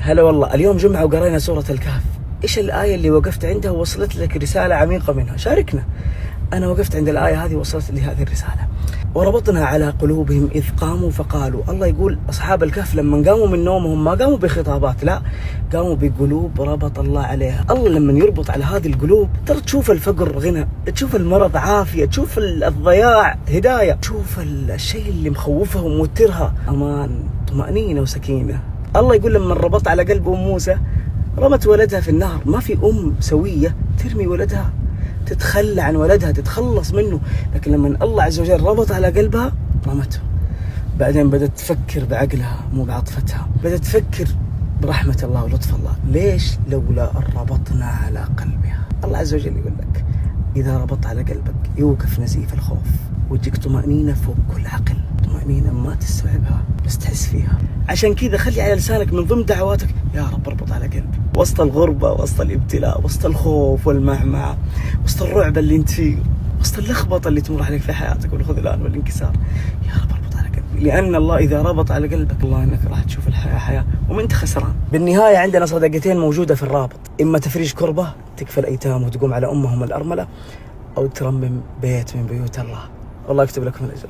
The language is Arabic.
هلا والله. اليوم جمعة وقرينا سورة الكهف. إيش الآية اللي وقفت عندها ووصلت لك رسالة عميقة منها؟ شاركنا. أنا وقفت عند الآية هذه ووصلت لي هذه الرسالة. وربطنا على قلوبهم إذ قاموا فقالوا. الله يقول أصحاب الكهف لما قاموا من نومهم ما قاموا بخطابات، لا، قاموا بقلوب ربط الله عليها. الله لما يربط على هذه القلوب ترى تشوف الفقر غنى، تشوف المرض عافية، تشوف الضياع هداية، تشوف الشيء اللي مخوفها وموترها أمان، طمأنينة وسكينة. الله يقول لما ربط على قلب أم موسى رمت ولدها في النهر. ما في أم سوية ترمي ولدها، تتخلى عن ولدها، تتخلص منه، لكن لما الله عز وجل ربط على قلبها رمته. بعدين بدأت تفكر بعقلها مو بعاطفتها، بدأت تفكر برحمة الله ولطف الله. ليش؟ لولا أن ربطنا على قلبها. الله عز وجل يقول لك إذا ربط على قلبك يوقف نزيف الخوف وتجيك طمأنينة فوق كل عقل، طمأنينة ما تستوعبها بس تحس فيها. عشان كذا خلي على لسانك من ضمن دعواتك يا رب اربط على قلبي، وسط الغربة، وسط الابتلاء، وسط الخوف والمعمعة، وسط الرعب اللي انت فيه، وسط اللخبطة اللي تمر عليك في حياتك والخذلان والانكسار. يا رب اربط على قلبي، لأن الله إذا ربط على قلبك الله إنك راح تشوف الحياة حياة وما انت خسران. بالنهاية عندنا صدقتين موجودة في الرابط، إما تفريج كربة تكفى الأيتام وتقوم على أمهم الأرملة، أو ترمم بيت من بيوت الله. الله يكتب لكم الأجر.